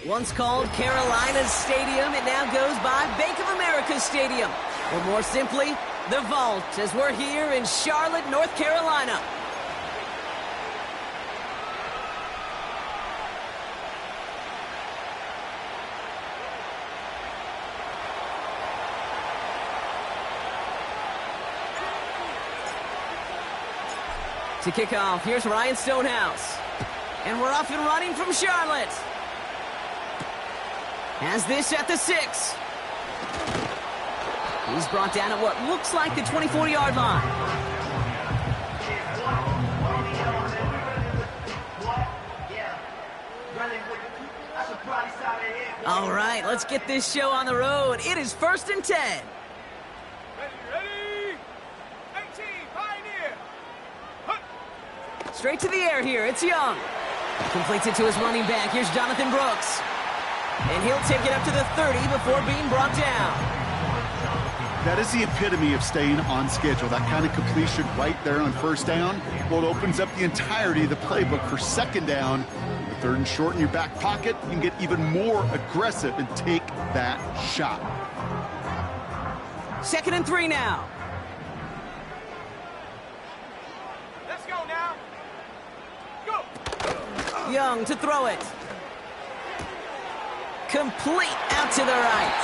Once called Carolina's Stadium, it now goes by Bank of America Stadium, or more simply, the Vault, as we're here in Charlotte, North Carolina. To kick off, here's Ryan Stonehouse. And we're off and running from Charlotte. Has this at the 6. He's brought down at what looks like the 24-yard line. All right, let's get this show on the road. It is 1st and 10. Ready? 18, Pioneer. Straight to the air here. It's Young. Completes it to his running back. Here's Jonathan Brooks. And he'll take it up to the 30 before being brought down. That is the epitome of staying on schedule. That kind of completion right there on 1st down. Well, it opens up the entirety of the playbook for 2nd down. The 3rd and short in your back pocket, you can get even more aggressive and take that shot. 2nd and 3 now. Let's go now. Go. Young to throw it. Complete out to the right.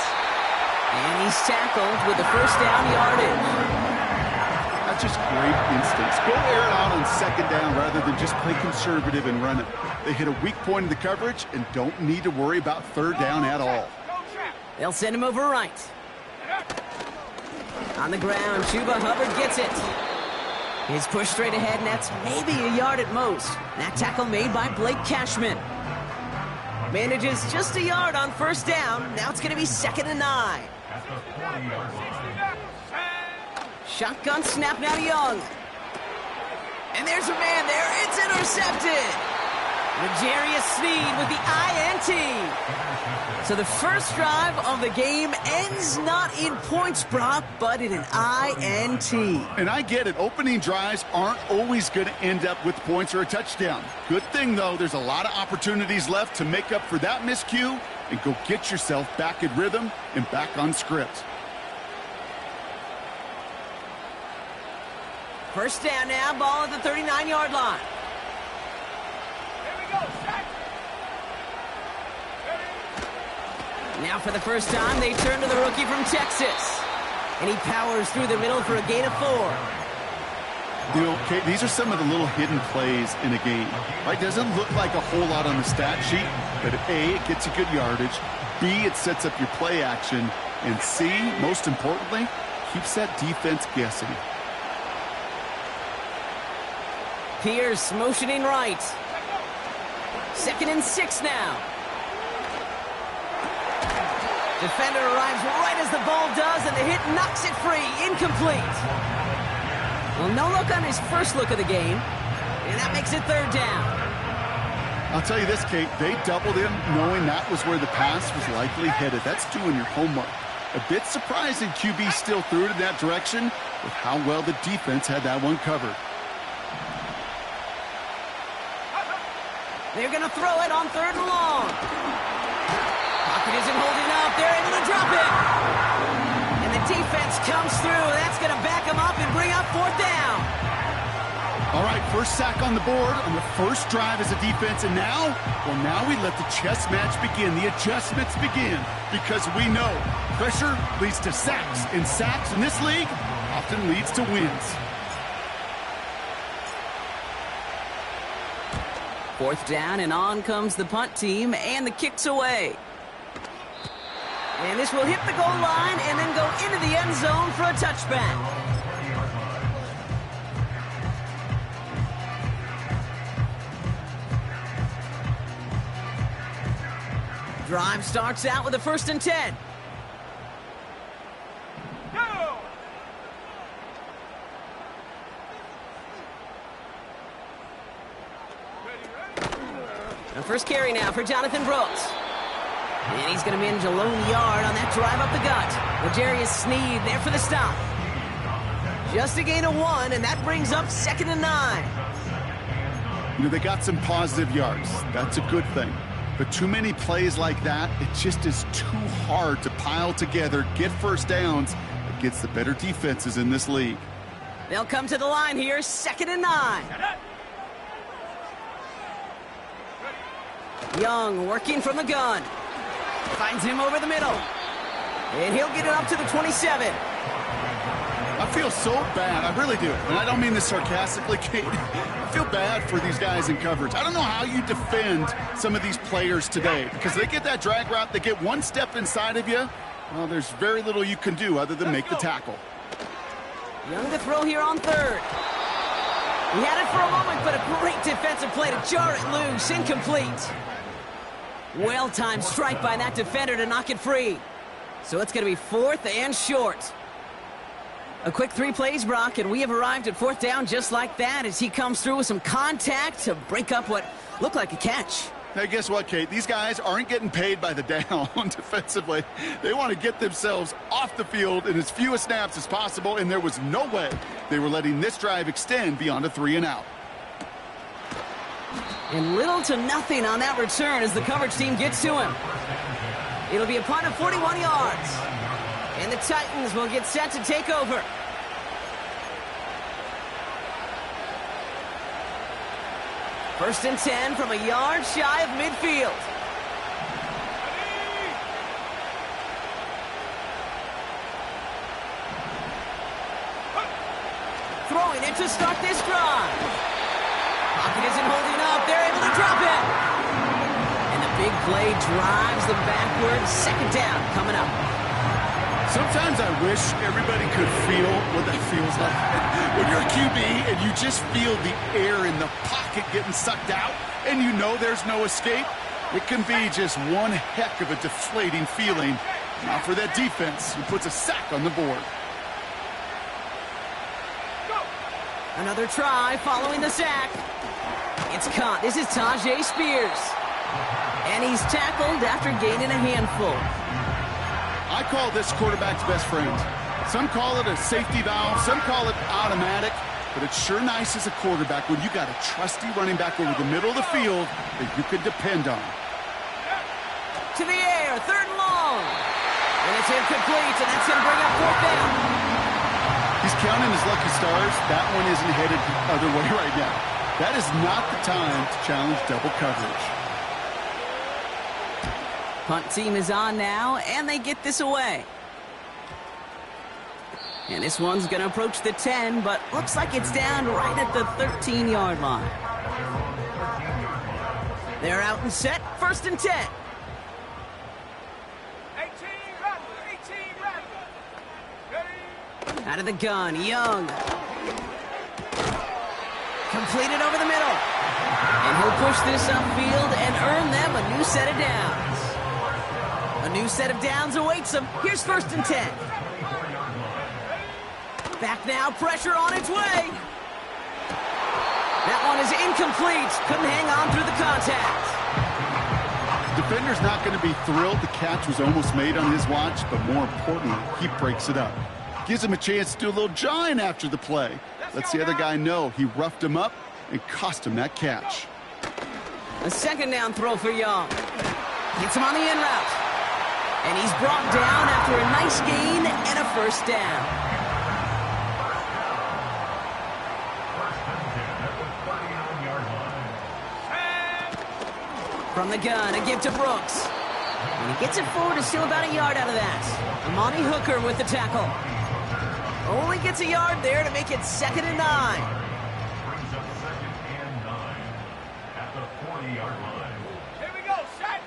And he's tackled with the 1st down yardage. That's just great instincts. Go air it out on 2nd down rather than just play conservative and run it. They hit a weak point in the coverage and don't need to worry about 3rd down at all. They'll send him over right. On the ground, Chuba Hubbard gets it. He's pushed straight ahead, and that's maybe a yard at most. That tackle made by Blake Cashman. Manages just a yard on 1st down. Now it's going to be 2nd and 9. Shotgun snap now to Young. And there's a man there. It's intercepted. L'Jarius Sneed with the INT. So the first drive of the game ends not in points, Brock, but in an INT. And I get it. Opening drives aren't always going to end up with points or a touchdown. Good thing, though, there's a lot of opportunities left to make up for that miscue and go get yourself back in rhythm and back on script. 1st down now, ball at the 39-yard line. Here we go. Set. Now for the first time, they turn to the rookie from Texas. And he powers through the middle for a gain of 4. You know, okay, these are some of the little hidden plays in a game. Right? Doesn't look like a whole lot on the stat sheet, but A, it gets you good yardage. B, it sets up your play action. And C, most importantly, keeps that defense guessing. Pierce motioning right. 2nd and 6 now. Defender arrives right as the ball does, and the hit knocks it free. Incomplete. Well, no look on his first look of the game, and that makes it 3rd down. I'll tell you this, Kate, they doubled him knowing that was where the pass was likely headed. That's doing your homework. A bit surprising QB still threw it in that direction with how well the defense had that one covered. They're going to throw it on 3rd and long. Pocket isn't holding up. They're able to drop it. And the defense comes through. That's going to back them up and bring up 4th down. All right, first sack on the board on the first drive as a defense. And now, well, now we let the chess match begin. The adjustments begin because we know pressure leads to sacks. And sacks in this league often leads to wins. 4th down, and on comes the punt team, and the kick's away. And this will hit the goal line and then go into the end zone for a touchback. Drive starts out with a 1st and 10. Go. The first carry now for Jonathan Brooks. And he's going to manage a lone yard on that drive up the gut. L'Jarius Sneed there for the stop. Just a gain of 1, and that brings up 2nd and 9. You know, they got some positive yards. That's a good thing. But too many plays like that, it just is too hard to pile together, get first downs against the better defenses in this league. They'll come to the line here, 2nd and 9. Young working from the gun. Finds him over the middle. And he'll get it up to the 27. I feel so bad. I really do. And I don't mean this sarcastically, Kate. I feel bad for these guys in coverage. I don't know how you defend some of these players today because they get that drag route, they get one step inside of you. Well, there's very little you can do other than make the tackle. Young to throw here on 3rd. He had it for a moment, but a great defensive play to jar it loose. Incomplete. Well-timed strike by that defender to knock it free. So it's going to be 4th and short. A quick 3 plays, Brock, and we have arrived at 4th down just like that as he comes through with some contact to break up what looked like a catch. Now, guess what, Kate? These guys aren't getting paid by the down defensively. They want to get themselves off the field in as few snaps as possible, and there was no way they were letting this drive extend beyond a 3-and-out. And little to nothing on that return as the coverage team gets to him. It'll be a punt of 41 yards. And the Titans will get set to take over. First and 10 from a yard shy of midfield. Throwing it to start this drive. Pocket isn't holding up. They're able to drop it. And the big play drives them backwards. 2nd down coming up. Sometimes I wish everybody could feel what that feels like. When you're a QB and you just feel the air in the pocket getting sucked out and you know there's no escape, it can be just one heck of a deflating feeling. Now for that defense, who puts a sack on the board. Another try following the sack. It's caught. This is Tajay Spears. And he's tackled after gaining a handful. I call this quarterback's best friend. Some call it a safety valve, some call it automatic, but it's sure nice as a quarterback when you got a trusty running back over the middle of the field that you can depend on. To the air, 3rd and long. And it's incomplete, and that's going to bring up 4th down. He's counting his lucky stars. That one isn't headed the other way right now. That is not the time to challenge double coverage. Punt team is on now, and they get this away. And this one's going to approach the 10, but looks like it's down right at the 13-yard line. They're out and set, 1st and 10. 18 ready. Ready. Out of the gun, Young. Completed over the middle. And he'll push this upfield and earn them a new set of downs. A new set of downs awaits them. Here's 1st and 10. Back now, pressure on its way. That one is incomplete. Couldn't hang on through the contact. Defender's not going to be thrilled the catch was almost made on his watch, but more importantly, he breaks it up. Gives him a chance to do a little jawing after the play. Lets the other guy know he roughed him up and cost him that catch. A 2nd down throw for Young. Gets him on the in route. And he's brought down after a nice gain and a 1st down. From the gun, a give to Brooks. And he gets it forward to steal about a yard out of that. Amani Hooker with the tackle. Only gets a yard there to make it 2nd and 9. At the 40-yard line. Here we go, set.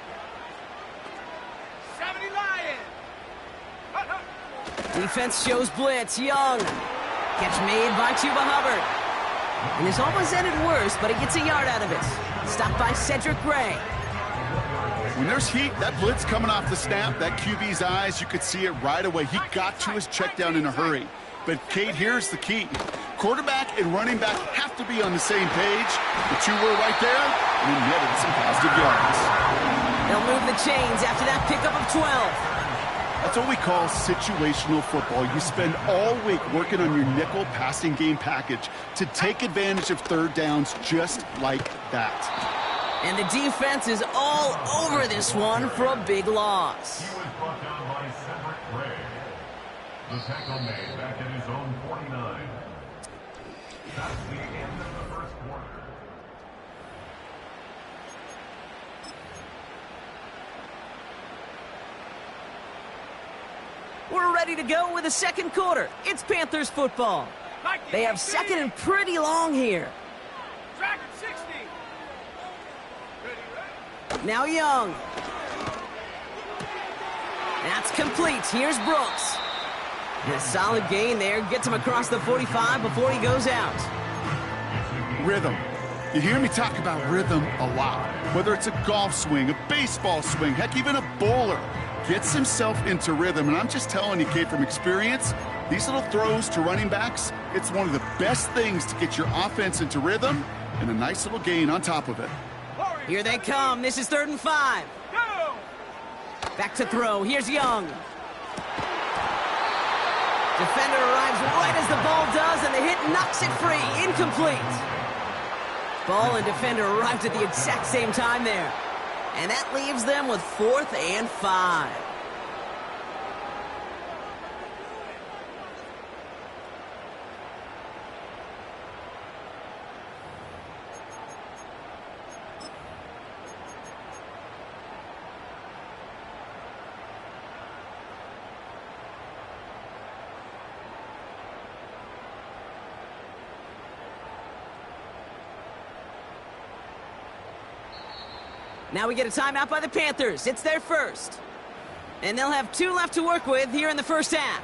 70 Lions. Defense shows blitz. Young. Catch made by Chuba Hubbard. And this almost ended worse, but he gets a yard out of it. Stopped by Cedric Gray. When there's heat, that blitz coming off the snap, that QB's eyes, you could see it right away. He got to his check down in a hurry. But, Kate, here's the key. Quarterback and running back have to be on the same page. The two were right there, and they netted some positive yards. They'll move the chains after that pickup of 12. That's what we call situational football. You spend all week working on your nickel passing game package to take advantage of third downs just like that. And the defense is all over this one for a big loss. He was brought down by Cedric Gray. The tackle made back at his own 49. That's the end of the first quarter. We're ready to go with the second quarter. It's Panthers football. They have second and pretty long here. Now Young. That's complete. Here's Brooks. And a solid gain there. Gets him across the 45 before he goes out. Rhythm. You hear me talk about rhythm a lot. Whether it's a golf swing, a baseball swing, heck, even a bowler gets himself into rhythm. And I'm just telling you, Kate, from experience, these little throws to running backs, it's one of the best things to get your offense into rhythm and a nice little gain on top of it. Here they come. This is 3rd and 5. Back to throw. Here's Young. Defender arrives right as the ball does, and the hit knocks it free. Incomplete. Ball and defender arrived at the exact same time there. And that leaves them with 4th and 5. Now we get a timeout by the Panthers. It's their first. And they'll have 2 left to work with here in the first half.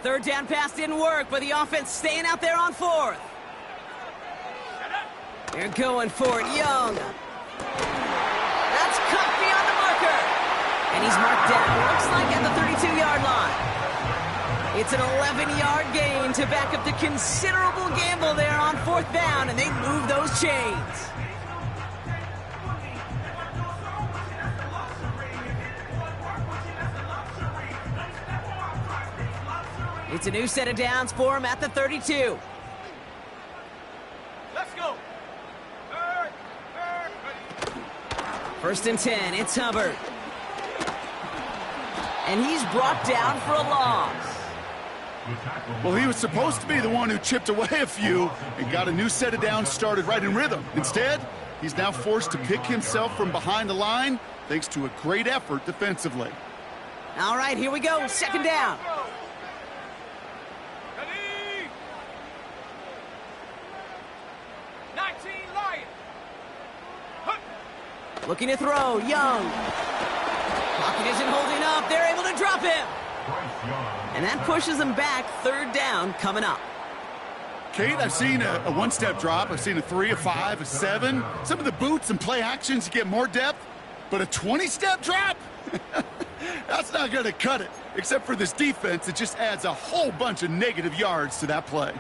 Third down pass didn't work, but the offense staying out there on 4th. They're going for it. Young. That's cut beyond the marker. And he's marked down. Looks like at the 32-yard line. It's an 11-yard gain to back up the considerable gamble there on 4th down, and they move those chains. It's a new set of downs for him at the 32. Let's go. 1st and 10, it's Hubbard. And he's brought down for a loss. Well, he was supposed to be the one who chipped away a few and got a new set of downs started right in rhythm. Instead, he's now forced to pick himself from behind the line thanks to a great effort defensively. All right, here we go. 2nd down. Ready? 19 Lions. Looking to throw. Young. Pocket isn't holding up. They're able to drop him. And that pushes them back. 3rd down coming up. Kate, I've seen a one-step drop. I've seen a 3, a 5, a 7. Some of the boots and play actions get more depth. But a 20-step drop? That's not going to cut it. Except for this defense, it just adds a whole bunch of negative yards to that play.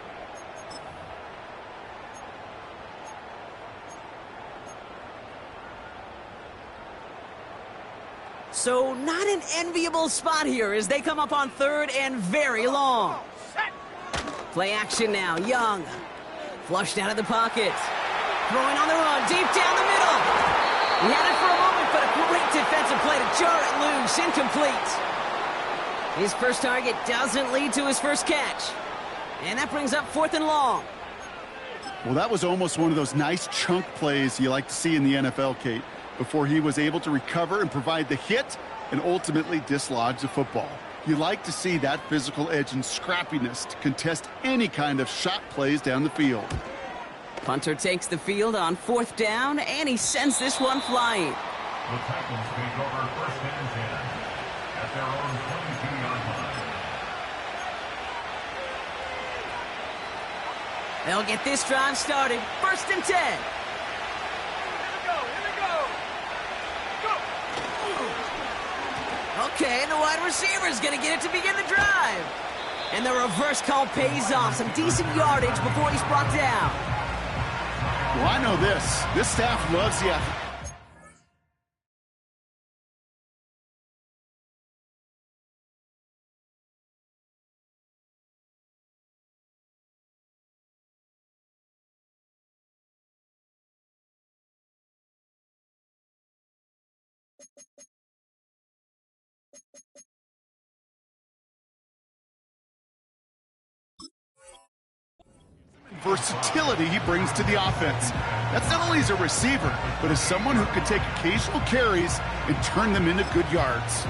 So not an enviable spot here as they come up on 3rd and very long. Play action now. Young. Flushed out of the pocket. Throwing on the run. Deep down the middle. He had it for a moment, but a great defensive play to jar it loose. Incomplete. His first target doesn't lead to his first catch. And that brings up 4th and long. Well, that was almost one of those nice chunk plays you like to see in the NFL, Kate, before he was able to recover and provide the hit and ultimately dislodge the football. You like to see that physical edge and scrappiness to contest any kind of shot plays down the field. Punter takes the field on 4th down, and he sends this one flying. The Titans take over 1st and 10 at their own 22-yard line. They'll get this drive started. 1st and 10. Here we go. Go. Okay, the wide receiver's going to get it to begin the drive. And the reverse call pays off. Some decent yardage before he's brought down. Well, I know this. This staff loves the athlete. Versatility he brings to the offense. That's not only as a receiver, but as someone who can take occasional carries and turn them into good yards.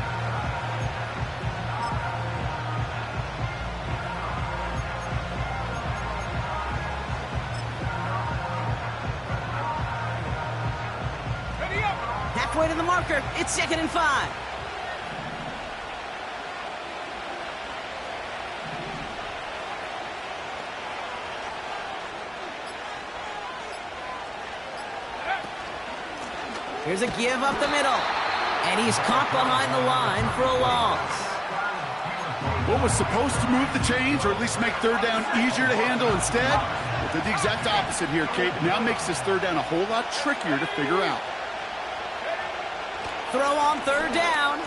Ready up. Halfway to the marker. It's 2nd and 5. Here's a give up the middle. And he's caught behind the line for a loss. What was supposed to move the chains, or at least make 3rd down easier to handle instead, well, did the exact opposite here, Kate. Now makes this 3rd down a whole lot trickier to figure out. Throw on 3rd down.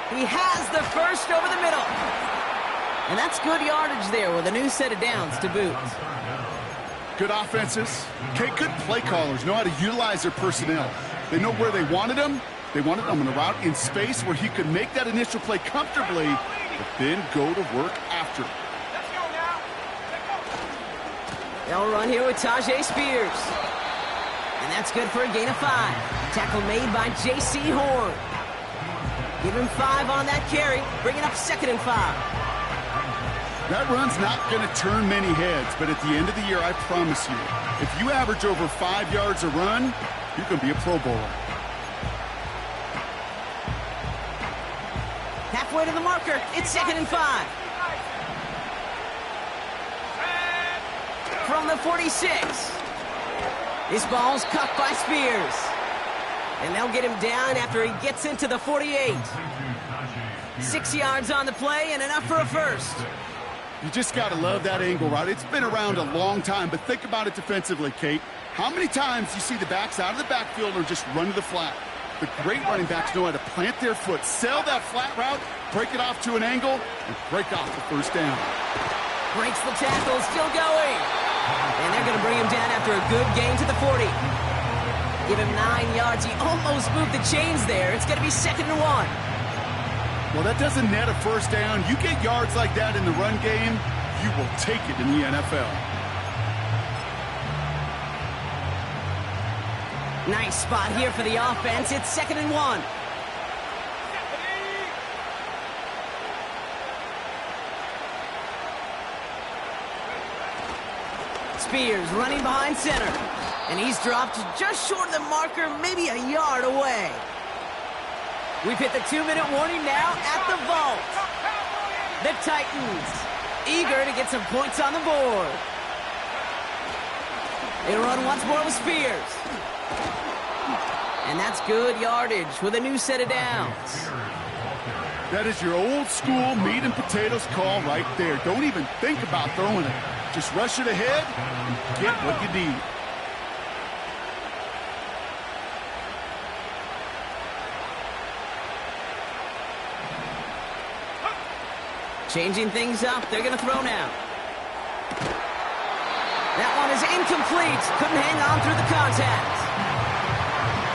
He has the first over the middle. And that's good yardage there with a new set of downs to boot. Good offenses. Kate, good play callers know how to utilize their personnel. They know where they wanted him. They wanted him on a route in space where he could make that initial play comfortably, but then go to work after. Let's go now. Let's go. They'll run here with Tajay Spears. And that's good for a gain of 5. Tackle made by J.C. Horn. Give him 5 on that carry, bringing up 2nd and 5. That run's not going to turn many heads, but at the end of the year, I promise you, if you average over 5 yards a run, you can be a Pro Bowler. Halfway to the marker, it's 2nd and 5. From the 46. This ball's cut by Spears. And they'll get him down after he gets into the 48. 6 yards on the play and enough for a first. You just got to love that angle route. It's been around a long time, but think about it defensively, Kate. How many times you see the backs out of the backfield or just run to the flat? The great running backs know how to plant their foot, sell that flat route, break it off to an angle, and break off the 1st down. Breaks the tackle, still going. And they're going to bring him down after a good gain to the 40. Give him 9 yards. He almost moved the chains there. It's going to be 2nd and 1. Well, that doesn't net a 1st down. You get yards like that in the run game, you will take it in the NFL. Nice spot here for the offense. It's 2nd and 1. Spears running behind center. And he's dropped just short of the marker, maybe a yard away. We've hit the 2-minute warning now at the vault. The Titans, eager to get some points on the board. They run once more with Spears. And that's good yardage with a new set of downs. That is your old school meat and potatoes call right there. Don't even think about throwing it. Just rush it ahead and get what you need. Changing things up, they're going to throw now. That one is incomplete. Couldn't hang on through the contact.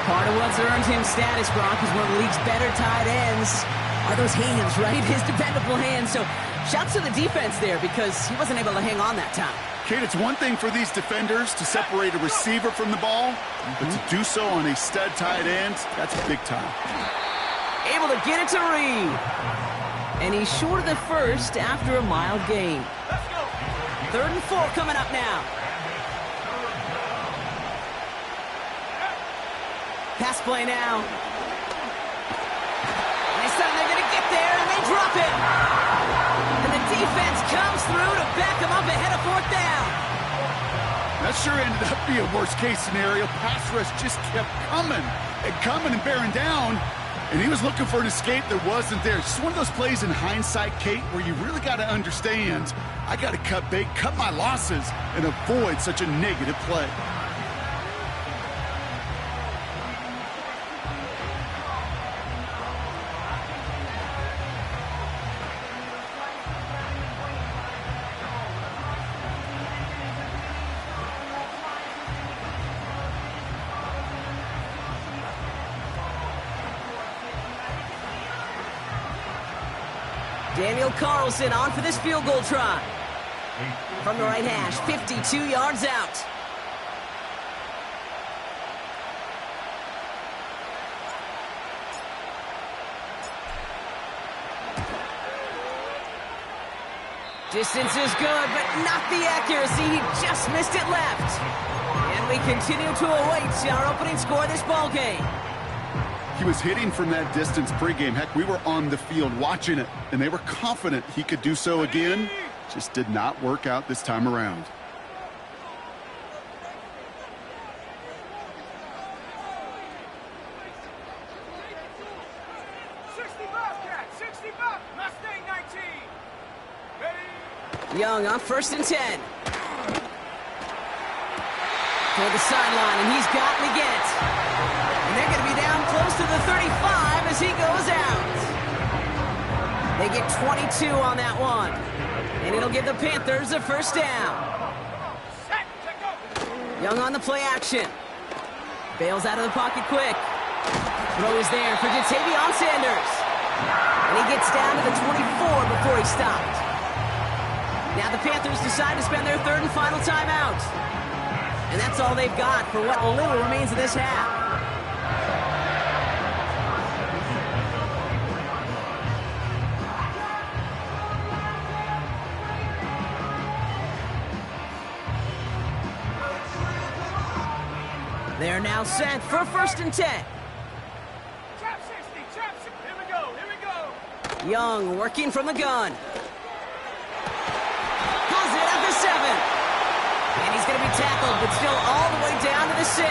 Part of what's earned him status, Brock, is one of the league's better tight ends are those hands, right? His dependable hands. So shouts to the defense there because he wasn't able to hang on that time. Kate, it's one thing for these defenders to separate a receiver from the ball, but to do so on a stud tight end, that's big time. Able to get it to Reed. And he's short of the first after a mild gain. 3rd and 4 coming up now. Pass play now. Next time they're going to get there, and they drop it. And the defense comes through to back him up ahead of 4th down. That sure ended up being a worst-case scenario. Pass rush just kept coming and bearing down, and he was looking for an escape that wasn't there. Just one of those plays in hindsight, Kate, where you really got to understand, I got to cut bait, cut my losses, and avoid such a negative play. Daniel Carlson on for this field goal try. From the right hash, 52 yards out. Distance is good, but not the accuracy. He just missed it left. And we continue to await our opening score of this ball game. He was hitting from that distance pregame. Heck, we were on the field watching it, and they were confident he could do so again. Just did not work out this time around. Young on 1st and 10. Toward the sideline, and he's got me get. And they're going to be down close to the 35 as he goes out. They get 22 on that one. And it'll give the Panthers a 1st down. Young on the play action. Bails out of the pocket quick. Throw is there for Jatavion Sanders. And he gets down to the 24 before he stopped. Now the Panthers decide to spend their 3rd and final timeout. And that's all they've got for what little remains of this half. They're now set for 1st and 10. Trap 60, trap 60. Here we go, here we go. Young working from the gun. Pulls it at the 7. And he's going to be tackled, but still all the way down to the 6.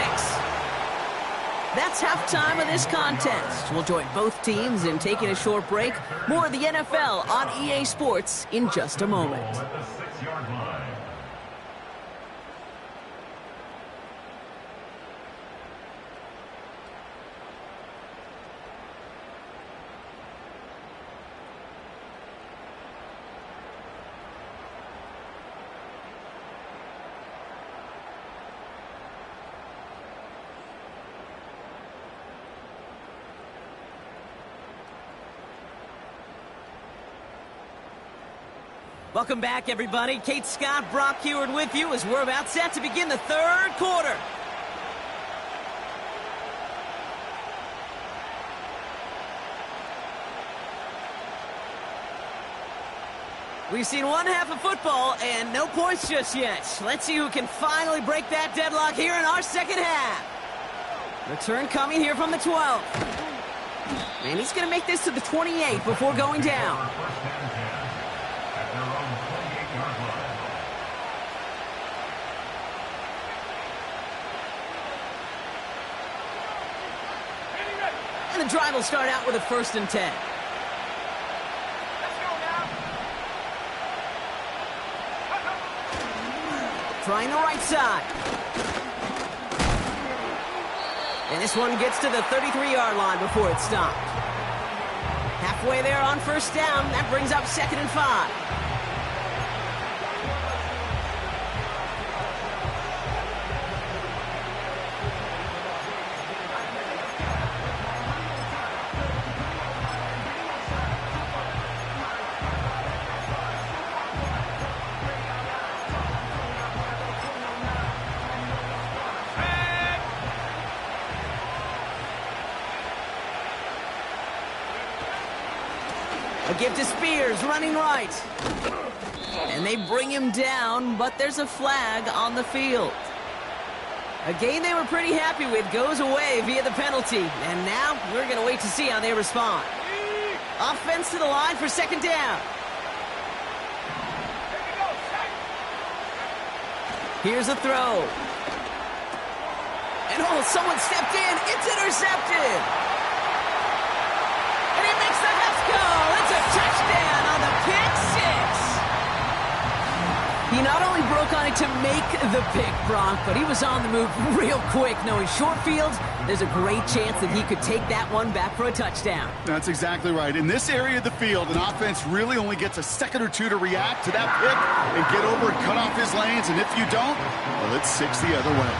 That's halftime of this contest. We'll join both teams in taking a short break. More of the NFL on EA Sports in just a moment. At the 6-yard line. Welcome back, everybody. Kate Scott, Brock Heward with you as we're about set to begin the 3rd quarter. We've seen one half of football and no points just yet. Let's see who can finally break that deadlock here in our 2nd half. Return coming here from the 12. And he's going to make this to the 28 before going down. And the drive will start out with a 1st and 10. Let's go now. Trying the right side. And this one gets to the 33-yard line before it's stopped. Halfway there on 1st down. That brings up 2nd and 5. A give to Spears, running right. And they bring him down, but there's a flag on the field. A game they were pretty happy with goes away via the penalty. And now we're going to wait to see how they respond. Offense to the line for 2nd down. Here's a throw. And oh, someone stepped in. It's intercepted. And he makes the Hef goal. It's a touchdown on the pick six. He not only broke on it to make the pick, Brock, but he was on the move real quick, knowing short fields, there's a great chance that he could take that one back for a touchdown. That's exactly right. In this area of the field, an offense really only gets a second or two to react to that pick and get over and cut off his lanes, and if you don't, well, it's 6 the other way.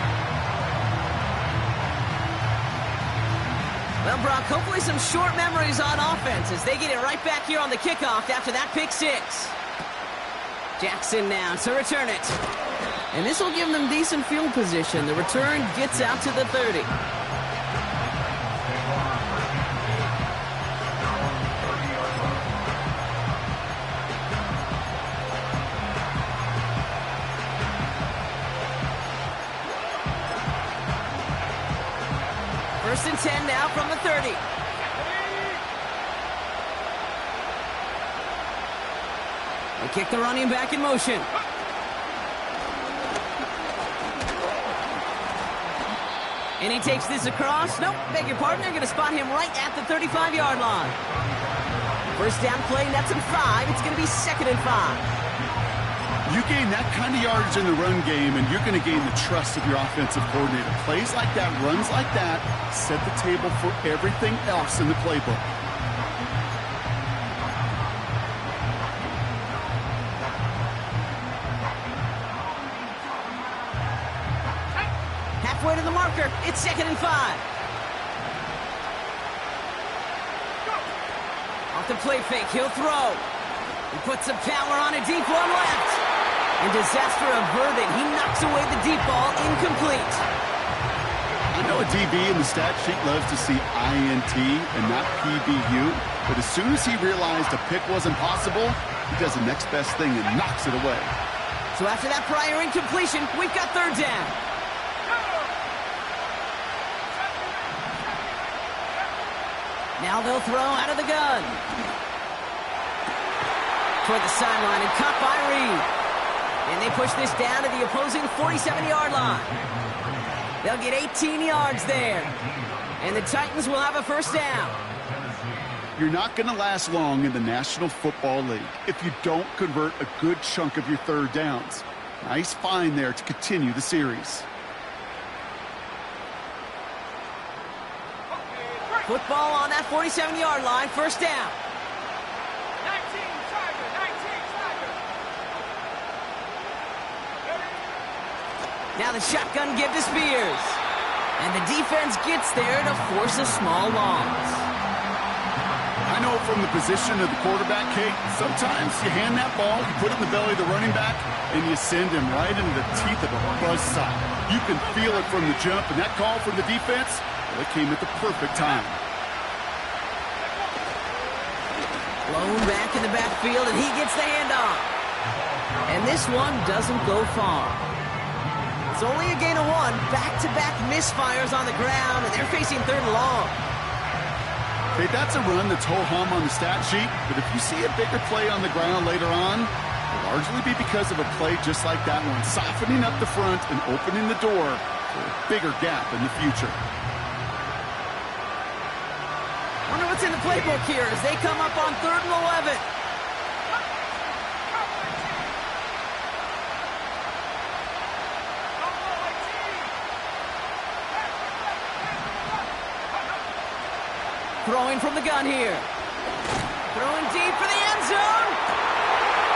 Well, Brock, hopefully some short memories on offense as they get it right back here on the kickoff after that pick six. Jackson now to return it. And this will give them decent field position. The return gets out to the 30. First and 10 now from the 30. They kick the running back in motion. And he takes this across. Nope, beg your pardon. They're going to spot him right at the 35-yard line. First down play, that's in 5. It's going to be 2nd and 5. You gain that kind of yardage in the run game, and you're going to gain the trust of your offensive coordinator. Plays like that, runs like that, set the table for everything else in the playbook. Halfway to the marker, it's 2nd and 5. Off the play fake, he'll throw. He puts some power on a deep one left. And disaster averted. He knocks away the deep ball, incomplete. I know a DB in the stat sheet loves to see INT and not PBU, but as soon as he realized a pick wasn't possible, he does the next best thing and knocks it away. So after that prior incompletion, we've got 3rd down. Now they'll throw out of the gun. Toward the sideline and caught by Reed. And they push this down to the opposing 47-yard line. They'll get 18 yards there. And the Titans will have a first down. You're not going to last long in the National Football League if you don't convert a good chunk of your 3rd downs. Nice find there to continue the series. Football on that 47-yard line, first down. 19, Tiger, 19, Tiger. Now the shotgun give to Spears. And the defense gets there to force a small loss. I know from the position of the quarterback, Kate, sometimes you hand that ball, you put it in the belly of the running back, and you send him right into the teeth of a buzzsaw. You can feel it from the jump, and that call from the defense, well, it came at the perfect time. Blown back in the backfield, and he gets the handoff. And this one doesn't go far. It's only a gain of 1. Back-to-back misfires on the ground, and they're facing 3rd and long. Okay, that's a run that's ho-hum on the stat sheet, but if you see a bigger play on the ground later on, it'll largely be because of a play just like that one, softening up the front and opening the door for a bigger gap in the future. Wonder what's in the playbook here as they come up on 3rd and 11. Throwing from the gun here. Throwing deep for the end zone.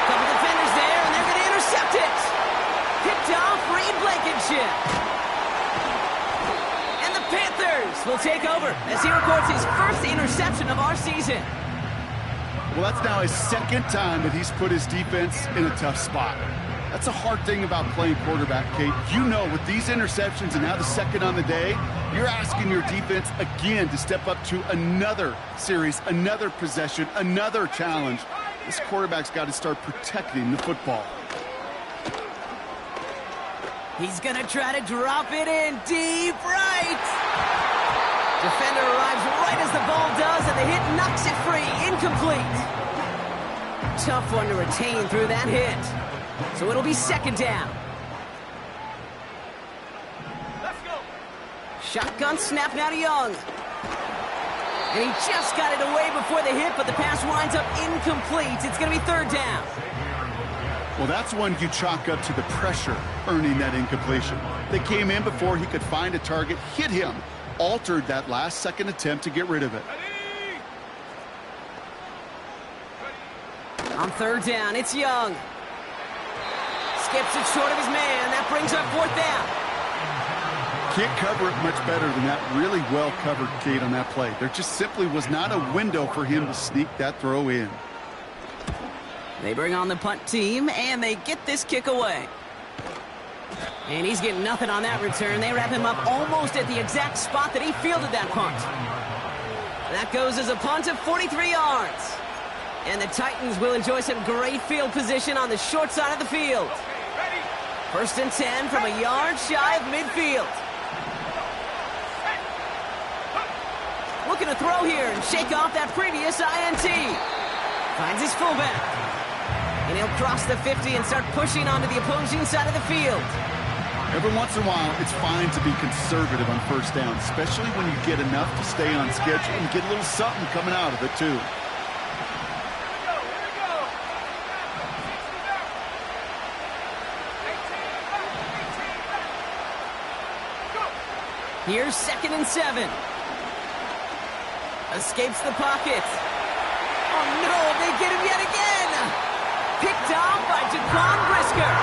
Couple defenders there, and they're going to intercept it. Picked off Reed Blankenship. And the Panthers will take over as he records his first interception of our season. Well, that's now his 2nd time that he's put his defense in a tough spot. That's a hard thing about playing quarterback, Kate. You know, with these interceptions and now the 2nd on the day, you're asking your defense again to step up to another series, another possession, another challenge. This quarterback's got to start protecting the football. He's going to try to drop it in deep right. Defender arrives right as the ball does, and the hit knocks it free. Incomplete. Tough one to retain through that hit. So it'll be 2nd down. Shotgun snap now to Young. And he just got it away before the hit, but the pass winds up incomplete. It's going to be third down. Well, that's one you chalk up to the pressure earning that incompletion. They came in before he could find a target, hit him, altered that last-second attempt to get rid of it. On third down, it's Young. Skips it short of his man. That brings up fourth down. Can't cover it much better than that. Really well covered, Kate, on that play. There just simply was not a window for him to sneak that throw in. They bring on the punt team, and they get this kick away. And he's getting nothing on that return. They wrap him up almost at the exact spot that he fielded that punt. That goes as a punt of 43 yards. And the Titans will enjoy some great field position on the short side of the field. First and 10 from a yard shy of midfield. Looking to throw here and shake off that previous INT. Finds his fullback. And he'll cross the 50 and start pushing onto the opposing side of the field. Every once in a while, it's fine to be conservative on first down, especially when you get enough to stay on schedule and get a little something coming out of it, too. Here's 2nd and 7. Escapes the pocket. Oh no, they get him yet again! Picked off by Jaquan Brisker.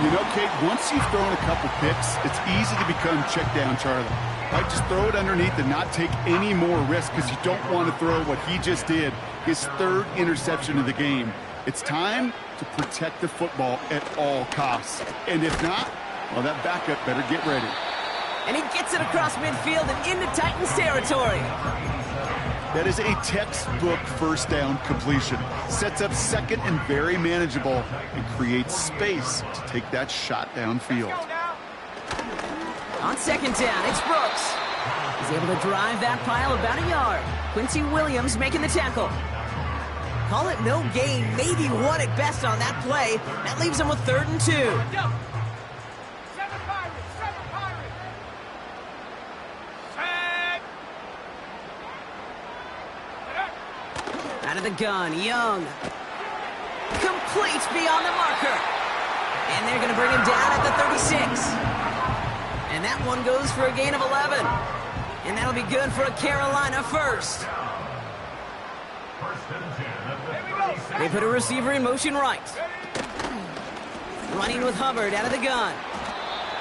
You know, Kate, once you've thrown a couple picks, it's easy to become check down Charlie. Right, just throw it underneath and not take any more risk because you don't want to throw what he just did, his third interception of the game. It's time to protect the football at all costs. And if not, well, that backup better get ready. And he gets it across midfield and into Titans territory. That is a textbook first down completion. Sets up second and very manageable and creates space to take that shot downfield. On second down, it's Brooks. He's able to drive that pile about a yard. Quincy Williams making the tackle. Call it no gain, maybe one at best on that play. That leaves him with 3rd and 2. Out of the gun, Young. Complete beyond the marker. And they're going to bring him down at the 36. And that one goes for a gain of 11. And that'll be good for a Carolina first. They put a receiver in motion right. Running with Hubbard out of the gun.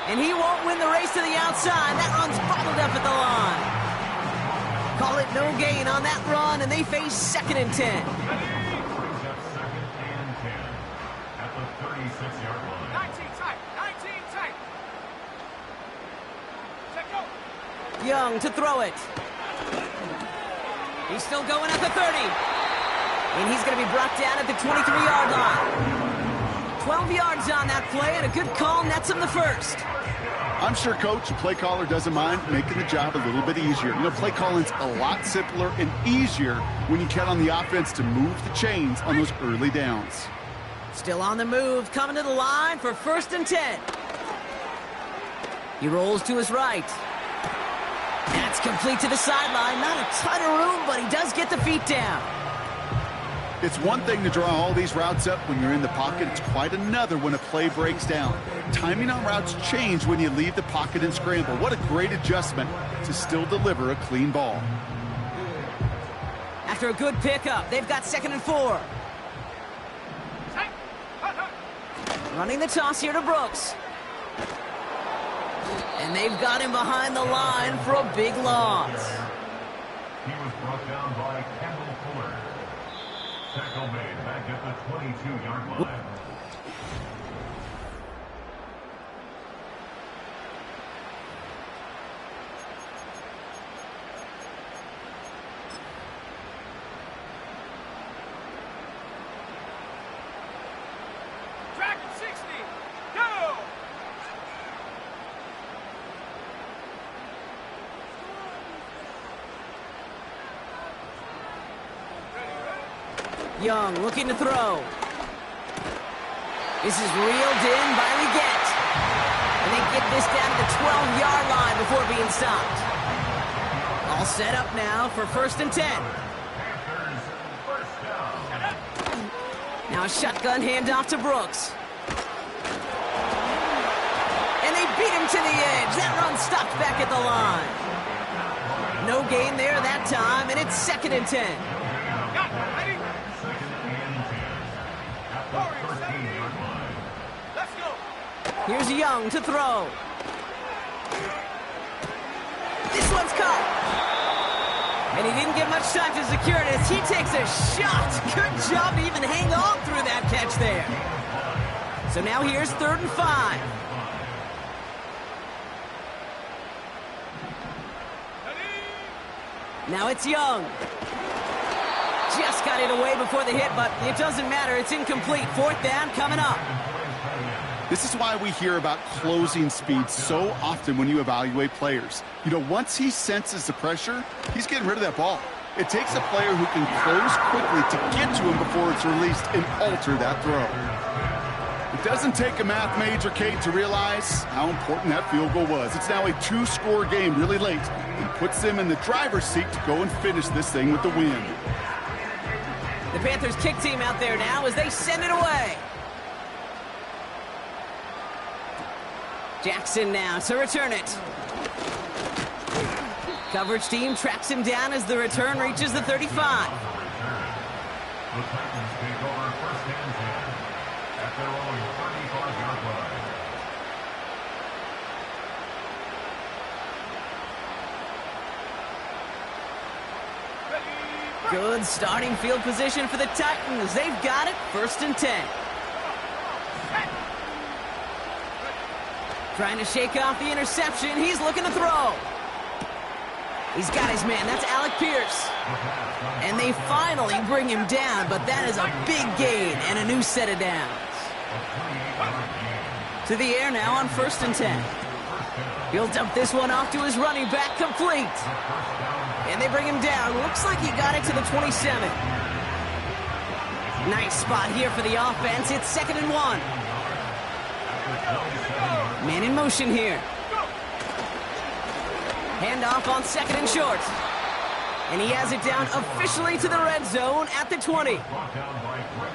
And he won't win the race to the outside. That run's bottled up at the line. Call it no gain on that run, and they face 2nd and 10. Second and 10 at the 36-yard line. 19 tight, 19 tight. Check go. Young to throw it. He's still going at the 30. And he's going to be brought down at the 23-yard line. 12 yards on that play, and a good call nets him the first. I'm sure Coach, the play caller, doesn't mind making the job a little bit easier. You know, play calling's a lot simpler and easier when you count on the offense to move the chains on those early downs. Still on the move, coming to the line for 1st and 10. He rolls to his right. That's complete to the sideline. Not a ton of room, but he does get the feet down. It's one thing to draw all these routes up when you're in the pocket. It's quite another when a play breaks down. Timing on routes change when you leave the pocket and scramble. What a great adjustment to still deliver a clean ball. After a good pickup, they've got 2nd and 4. Running the toss here to Brooks. And they've got him behind the line for a big loss. He was brought down by Kendall Fuller. Tackle made back at the 22-yard line. Dragon 60. Go. Young looking to throw. This is reeled in by Leggett. And they get this down to the 12-yard line. before being stopped. All set up now for 1st and 10. Now a shotgun handoff to Brooks. And they beat him to the edge. That run stopped back at the line. No gain there that time, and it's 2nd and 10. Here's Young to throw. This one's caught. And he didn't get much time to secure it as he takes a shot. Good job to even hang on through that catch there. So now here's 3rd and 5. Now it's Young. Just got it away before the hit, but it doesn't matter. It's incomplete. 4th down coming up. This is why we hear about closing speed so often when you evaluate players. You know, once he senses the pressure, he's getting rid of that ball. It takes a player who can close quickly to get to him before it's released and alter that throw. It doesn't take a math major, Kate, to realize how important that field goal was. It's now a 2-score game really late and puts them in the driver's seat to go and finish this thing with the win. The Panthers kick team out there now as they send it away. Jackson now to return it. Coverage team tracks him down as the return reaches the 35. The Titans take over 1st and 10 at their own 35-yard line. Good starting field position for the Titans. They've got it. 1st and 10. Trying to shake off the interception. He's looking to throw. He's got his man. That's Alec Pierce. And they finally bring him down, but that is a big gain and a new set of downs. To the air now on 1st and 10. He'll dump this one off to his running back, complete. And they bring him down. Looks like he got it to the 27. Nice spot here for the offense. It's 2nd and 1. Man in motion here. Handoff on 2nd and short. And he has it down officially to the red zone at the 20.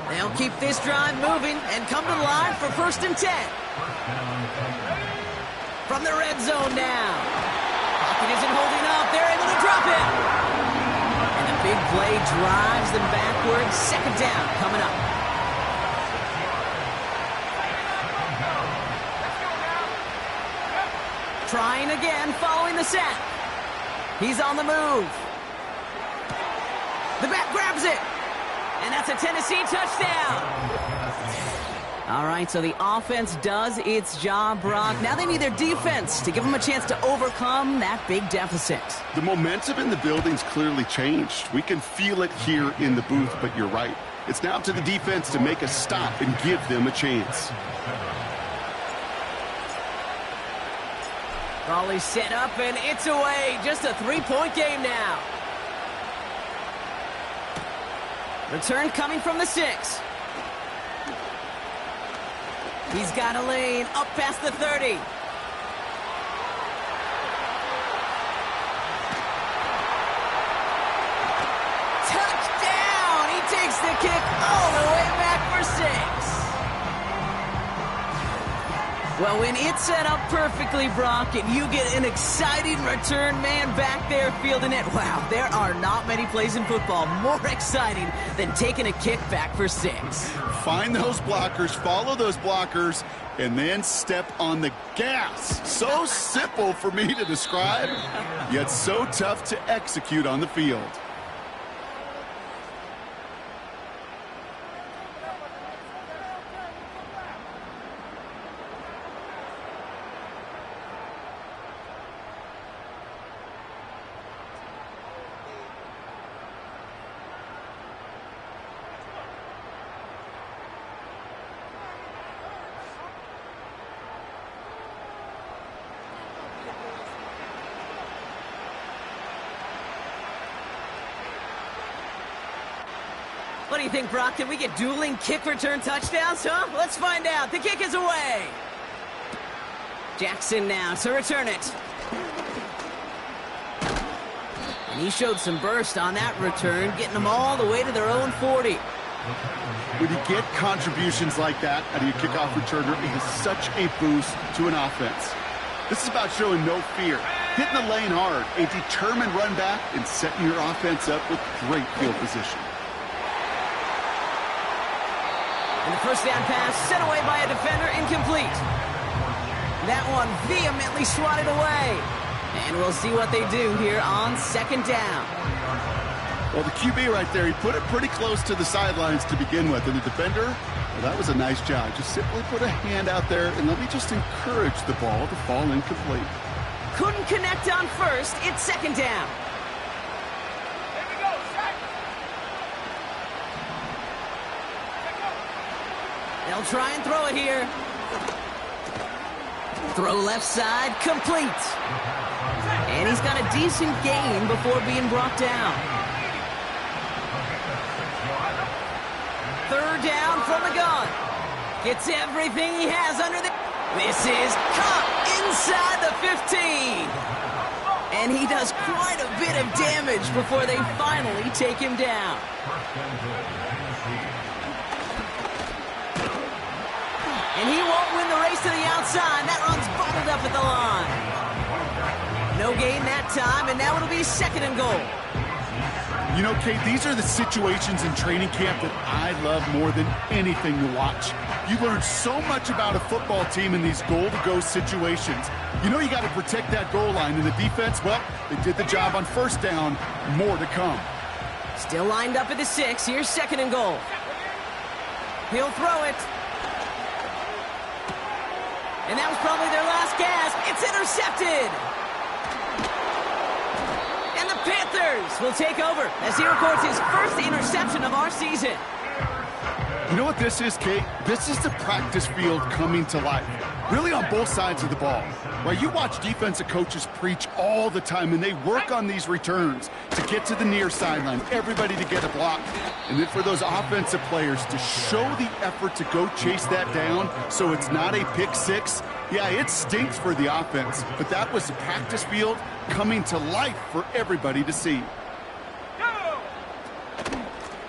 They'll keep this drive moving and come to the line for 1st and 10. From the red zone now. Pocket isn't holding up. They're able to drop it. And a big play drives them backwards. 2nd down coming up. Trying again following the sack. He's on the move. The back grabs it. And that's a Tennessee touchdown. All right, so the offense does its job, Brock. Now they need their defense to give them a chance to overcome that big deficit. The momentum in the building's clearly changed. We can feel it here in the booth, but you're right. It's now up to the defense to make a stop and give them a chance. Raleigh set up, and it's away. Just a 3-point game now. Return coming from the 6. He's got a lane up past the 30. Touchdown! He takes the kick all the way back for 6. Well, when it's set up perfectly, Brock, and you get an exciting return man back there fielding it, wow, there are not many plays in football more exciting than taking a kick back for 6. Find those blockers, follow those blockers, and then step on the gas. So simple for me to describe, yet so tough to execute on the field. What do you think, Brock? Can we get dueling kick return touchdowns, huh? Let's find out. The kick is away. Jackson now to return it. And he showed some burst on that return, getting them all the way to their own 40. When you get contributions like that out of your kickoff returner, it is such a boost to an offense. This is about showing no fear, hitting the lane hard, a determined run back, and setting your offense up with great field position. And the first down pass sent away by a defender, incomplete. That one vehemently swatted away. And we'll see what they do here on second down. Well, the QB right there, he put it pretty close to the sidelines to begin with. And the defender, well, that was a nice job. Just simply put a hand out there and let me just encourage the ball to fall incomplete. Couldn't connect on first. It's second down. Here we go, set. They'll try and throw it here. Throw left side, complete. And he's got a decent gain before being brought down. Third down from the gun. Gets everything he has under the... This is caught inside the 15. And he does quite a bit of damage before they finally take him down. And he won't win the race to the outside. That run's bottled up at the line. No gain that time, and now it'll be second and goal. You know, Kate, these are the situations in training camp that I love more than anything to watch. You learn so much about a football team in these goal-to-go situations. You know you got to protect that goal line, and the defense, well, they did the job on first down. More to come. Still lined up at the 6. Here's second and goal. He'll throw it. And that was probably their last gasp. It's intercepted. And the Panthers will take over as he records his first interception of our season. You know what this is, Kate? This is the practice field coming to life. Really on both sides of the ball. Right? You watch defensive coaches preach all the time, and they work on these returns to get to the near sideline, everybody to get a block. And then for those offensive players to show the effort to go chase that down so it's not a pick six. Yeah, it stinks for the offense, but that was the practice field coming to life for everybody to see.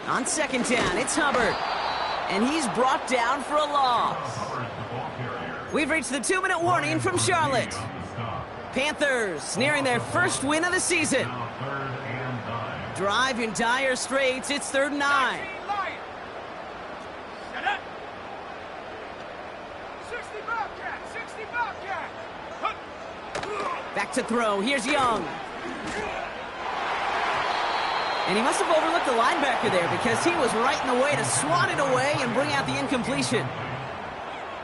On second down, it's Hubbard. And he's brought down for a loss. We've reached the 2-minute warning from Charlotte. Panthers nearing their first win of the season. Drive in dire straits. It's 3rd and 9. 60 Bobcat, 60 Bobcat. Back to throw. Here's Young. And he must have overlooked the linebacker there because he was right in the way to swat it away and bring out the incompletion.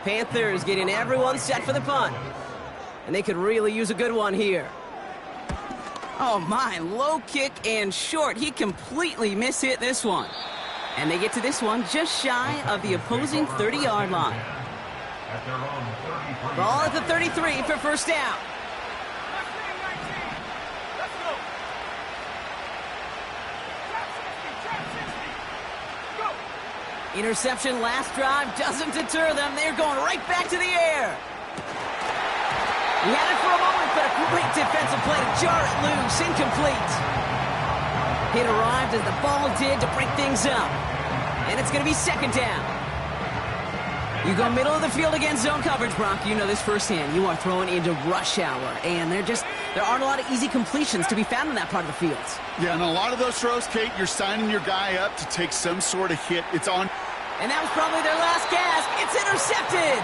Panthers getting everyone set for the punt. And they could really use a good one here. Oh my, low kick and short. He completely mishit this one. And they get to this one just shy of the opposing 30-yard line. Ball at the 33 for first down. Interception last drive doesn't deter them. They're going right back to the air. He had it for a moment, but a great defensive play to jar it loose. Incomplete. It arrived as the ball did to break things up. And it's going to be second down. You go middle of the field against zone coverage, Brock. You know this firsthand. You are throwing into rush hour. And there aren't a lot of easy completions to be found in that part of the field. Yeah, and a lot of those throws, Kate, you're signing your guy up to take some sort of hit. It's on. And that was probably their last gasp. It's intercepted.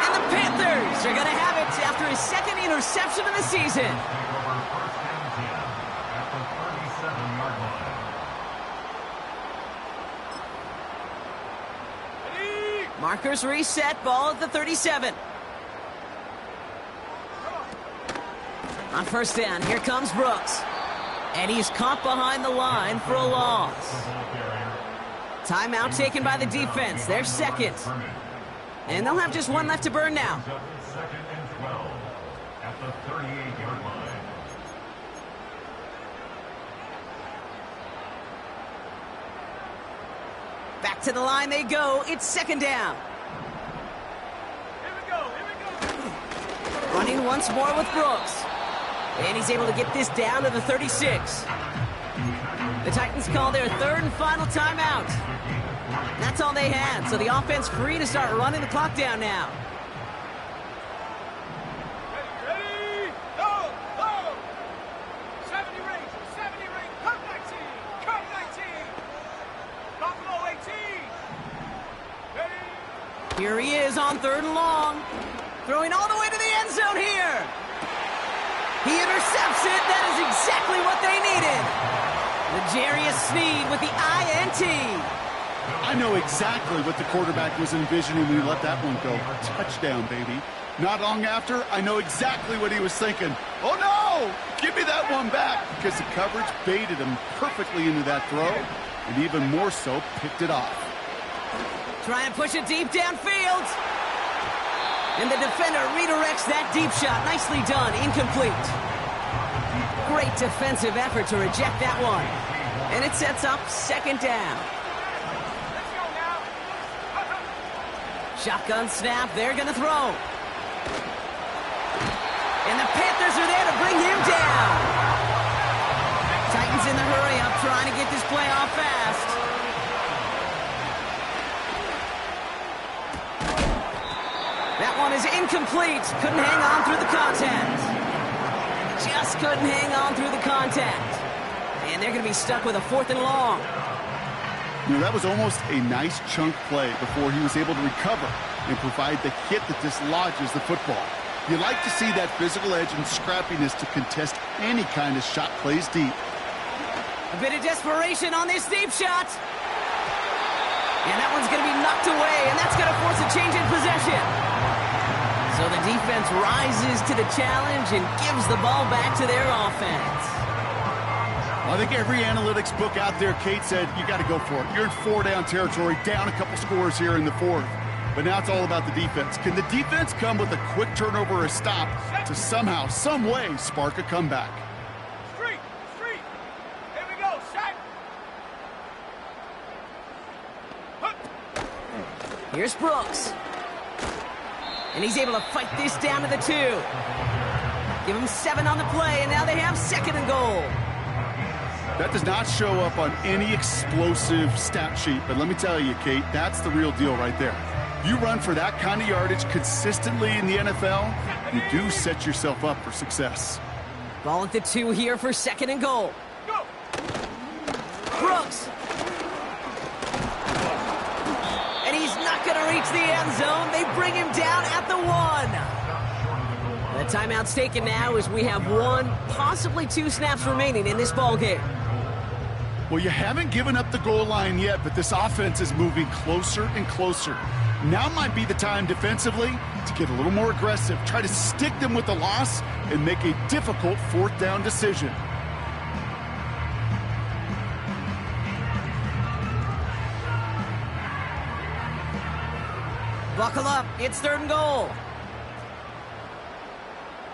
And the Panthers are going to have it after his second interception of the season. Markers reset, ball at the 37. On first down, here comes Brooks. And he's caught behind the line for a loss. Timeout taken by the defense. They're second. And they'll have just one left to burn now. Second and 12 at the 38-yard line. Back to the line they go. It's second down. Here we go, here we go. Running once more with Brooks. And he's able to get this down to the 36. The Titans call their third and final timeout. That's all they had, so the offense free to start running the clock down now. Ready, go, go! 70 rings, cut 19, cut 19! Buffalo 18! Ready? Here he is on third and long. Throwing all the way to the end zone here. He intercepts it. That is exactly what they needed. L'Jarius Sneed with the INT. I know exactly what the quarterback was envisioning when he let that one go. Touchdown, baby. Not long after, I know exactly what he was thinking. Oh, no! Give me that one back, because the coverage baited him perfectly into that throw, and even more so, picked it off. Trying to push it deep downfield. And the defender redirects that deep shot. Nicely done. Incomplete. Great defensive effort to reject that one. And it sets up second down. Let's go now! Shotgun snap. They're going to throw. And the Panthers are there to bring him down. Titans in the hurry up, trying to get this play off fast. That one is incomplete. Couldn't hang on through the contact. Just couldn't hang on through the contact. And they're going to be stuck with a fourth and long. You know, that was almost a nice chunk play before he was able to recover and provide the hit that dislodges the football. You like to see that physical edge and scrappiness to contest any kind of shot plays deep. A bit of desperation on this deep shot. And that one's going to be knocked away, and that's going to force a change in possession. So the defense rises to the challenge and gives the ball back to their offense. I think every analytics book out there, Kate, said you got to go for it. You're in four-down territory, down a couple scores here in the fourth. But now it's all about the defense. Can the defense come with a quick turnover or a stop to somehow, some way, spark a comeback? Street! Here we go, set! Here's Brooks. And he's able to fight this down to the 2. Give him 7 on the play, and now they have second and goal. That does not show up on any explosive stat sheet, but let me tell you, Kate, that's the real deal right there. You run for that kind of yardage consistently in the NFL, you do set yourself up for success. Ball at the 2 here for second and goal. Go! Brooks. And he's not going to reach the end zone. They bring him down at the 1. The timeout's taken now as we have 1, possibly 2 snaps remaining in this ball game. Well, you haven't given up the goal line yet, but this offense is moving closer and closer. Now might be the time defensively to get a little more aggressive, try to stick them with the loss, and make a difficult fourth down decision. Buckle up. It's third and goal.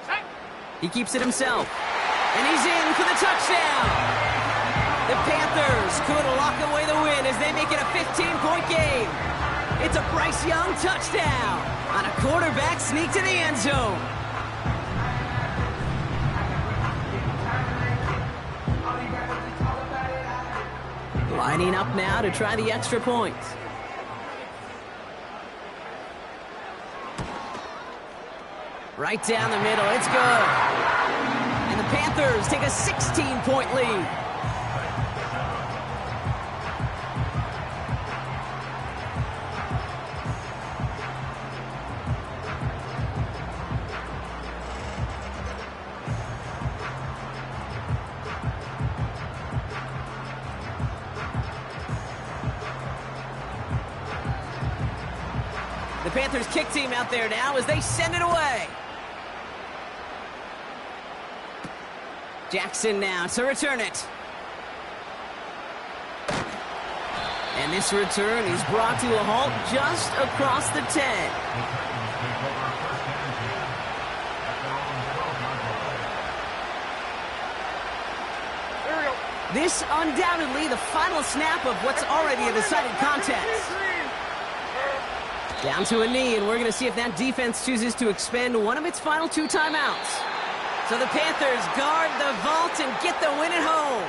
Set! He keeps it himself. And he's in for the touchdown. The Panthers could lock away the win as they make it a 15-point game. It's a Bryce Young touchdown on a quarterback sneak to the end zone. Lining up now to try the extra point. Right down the middle, it's good. And the Panthers take a 16-point lead. The Panthers kick team out there now as they send it away. Jackson now to return it. And this return is brought to a halt just across the 10. This undoubtedly the final snap of what's already a decided contest. Down to a knee, and we're going to see if that defense chooses to expend one of its final 2 timeouts. So the Panthers guard the vault and get the win at home.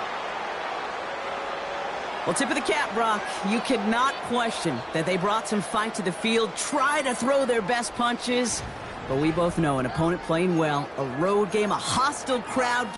Well, tip of the cap, Brock. You could not question that they brought some fight to the field, try to throw their best punches. But we both know an opponent playing well, a road game, a hostile crowd.